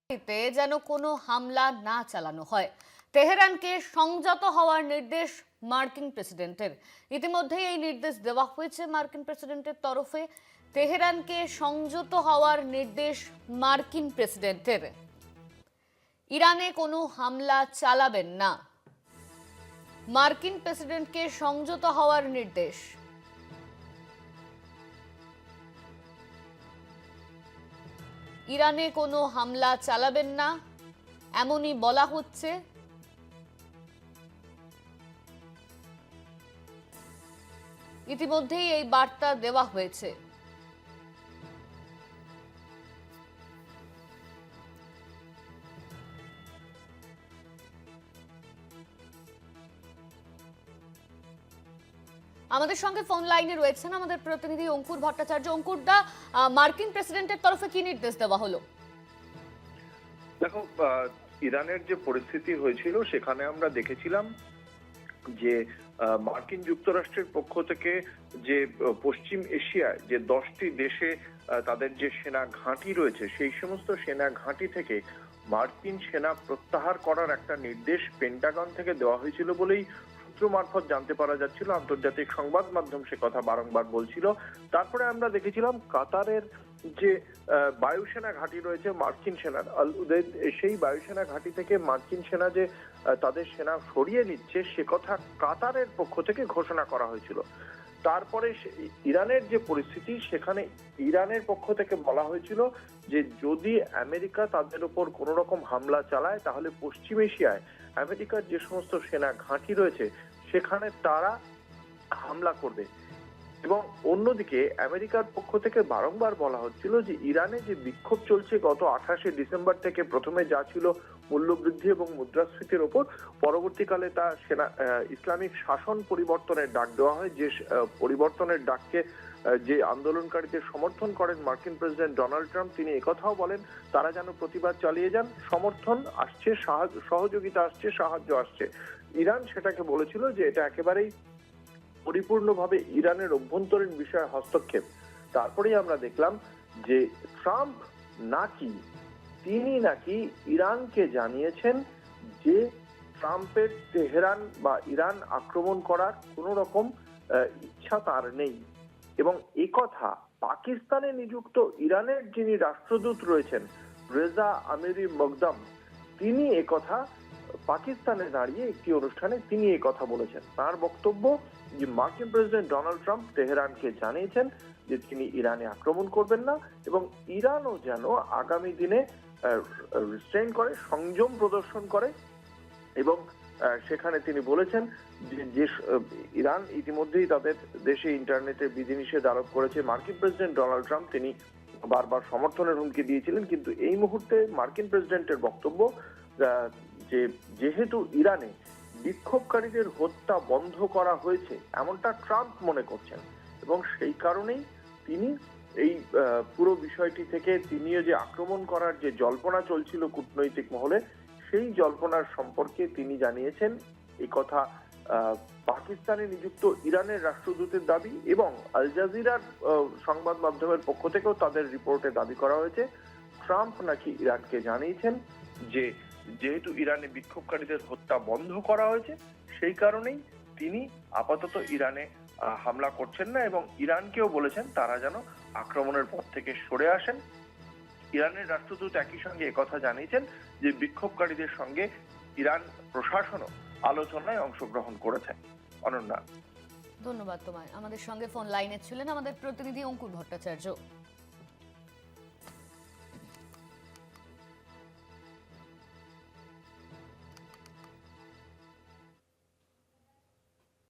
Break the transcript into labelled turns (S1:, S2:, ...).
S1: যেন কোনো হামলা না চালানো হয়। তেহরানকে সংযত হওয়ার নির্দেশ মার্কিন প্রেসিডেন্টের। ইতিমধ্যেই এই নির্দেশ দেওয়া হয়েছে মার্কিন প্রেসিডেন্টের তরফে। তেহরানকে সংযত হওয়ার নির্দেশ মার্কিন প্রেসিডেন্টের। ইরানে কোনো হামলা চালাবেন না, মার্কিন প্রেসিডেন্টকে সংযত হওয়ার নির্দেশ। ইরানে কোনো হামলা চালাবেন না এমনই বলা হচ্ছে। ইতিমধ্যেই এই বার্তা দেওয়া হয়েছে। আমাদের সঙ্গে ফোন লাইনে রয়েছেন আমাদের প্রতিনিধি অঙ্কুর ভট্টাচার্য। অঙ্কুর দা, মার্কিন প্রেসিডেন্টের তরফে কি নির্দেশ দেওয়া হলো?
S2: দেখো, ইরানের যে পরিস্থিতি হয়েছিল সেখানে আমরা দেখেছিলাম যে মার্কিন যুক্তরাষ্ট্রের পক্ষ থেকে যে পশ্চিম এশিয়ায় যে 10টি দেশে তাদের যে সেনা ঘাঁটি রয়েছে সেই সমস্ত সেনা ঘাঁটি থেকে মার্কিন সেনা প্রত্যাহার করার একটা নির্দেশ পেন্টাগন থেকে দেওয়া হয়েছিল বলেই সূত্র মারফত জানতে পারা যাচ্ছিল। আন্তর্জাতিক সংবাদ মাধ্যম সে কথা বারংবার বলছিল। তারপরে আমরা দেখেছিলাম কাতারের যে বায়ুসেনা ঘাঁটি রয়েছে মার্কিন সেনার, আল উদেদ, সেই বায়ুসেনা ঘাঁটি থেকে মার্কিন সেনা যে তাদের সেনা সরিয়ে নিচ্ছে সে কথা কাতারের পক্ষ থেকে ঘোষণা করা হয়েছিল। তারপরে ইরানের যে পরিস্থিতি সেখানে ইরানের পক্ষ থেকে বলা হয়েছিল যে যদি আমেরিকা তাদের উপর কোনো রকম হামলা চালায় তাহলে পশ্চিম এশিয়ায় আমেরিকার যে সমস্ত সেনা ঘাঁটি রয়েছে সেখানে তারা হামলা করবে। এবং অন্যদিকে আমেরিকার পক্ষ থেকে বারংবার বলা হচ্ছিল যে ইরানে যে বিক্ষোভ চলছে গত 28শে ডিসেম্বর থেকে, প্রথমে যা ছিল মূল্যবৃদ্ধি এবং মুদ্রাস্ফীতির ওপর, পরবর্তীকালে তা ইসলামিক শাসন পরিবর্তনের ডাক দেওয়া হয়। যে পরিবর্তনের ডাককে যে আন্দোলনকারীদের সমর্থন করেন মার্কিন প্রেসিডেন্ট ডোনাল্ড ট্রাম্প, তিনি একথাও বলেন তারা যেন প্রতিবাদ চালিয়ে যান, সমর্থন আসছে, সহযোগিতা আসছে, সাহায্য আসছে। ইরান সেটাকে বলেছিল যে এটা একেবারেই পরিপূর্ণভাবে ইরানের অভ্যন্তরীণ বিষয়ে হস্তক্ষেপ। তারপরেই আমরা দেখলাম যে ট্রাম্প তিনি নাকি ইরানকে জানিয়েছেন যে ট্রাম্পের তেহরান বা ইরান আক্রমণ করার কোনো রকম ইচ্ছা তার নেই। এবং একথা পাকিস্তানে নিযুক্ত ইরানের যিনি রাষ্ট্রদূত রয়েছেন রেজা আমিরি মকদম, তিনি একথা পাকিস্তানে দাঁড়িয়ে একটি অনুষ্ঠানে তিনি এই কথা বলেছেন। তার বক্তব্য যে মার্কিন প্রেসিডেন্ট ডোনাল্ড ট্রাম্প তেহরানকে জানিয়েছেন যে তিনি ইরানে আক্রমণ করবেন না এবং ইরানও যেন আগামী দিনে রিস্ট্রেইন করে, সংযম প্রদর্শন করে। এবং সেখানে তিনি বলেছেন যে ইরান ইতিমধ্যেই তাদের দেশে ইন্টারনেটের বিধিনিষেধ আরোপ করেছে। মার্কিন প্রেসিডেন্ট ডোনাল্ড ট্রাম্প তিনি বারবার সমর্থনের হুমকি দিয়েছিলেন, কিন্তু এই মুহূর্তে মার্কিন প্রেসিডেন্টের বক্তব্য যে যেহেতু ইরানে বিক্ষোভকারীদের হত্যা বন্ধ করা হয়েছে এমনটা ট্রাম্প মনে করছেন এবং সেই কারণেই তিনি এই পুরো বিষয়টি থেকে তিনিও যে আক্রমণ করার যে জল্পনা চলছিল কূটনৈতিক মহলে, সেই জল্পনার সম্পর্কে তিনি জানিয়েছেন। এই কথা পাকিস্তানে নিযুক্ত ইরানের রাষ্ট্রদূতের দাবি এবং আল জাজিরার সংবাদ মাধ্যমের পক্ষ থেকেও তাদের রিপোর্টে দাবি করা হয়েছে ট্রাম্প নাকি ইরানকে জানিয়েছেন যে যেহেতু ইরানে বিক্ষোভকারীদের হত্যা বন্ধ করা হয়েছে সেই কারণেই তিনি আপাতত ইরানে হামলা করছেন না এবং ইরানকেও বলেছেন তারা যেন আক্রমণের পথ থেকে সরে আসেন। ইরানের রাষ্ট্রদূত একই সঙ্গে একথা জানিয়েছেন যে বিক্ষোভকারীদের সঙ্গে ইরান প্রশাসনও আলোচনায় অংশগ্রহণ করেছে। অনন্যা,
S1: ধন্যবাদ তোমায়। আমাদের সঙ্গে ফোন লাইনে ছিলেন আমাদের প্রতিনিধি অঙ্কুর ভট্টাচার্য।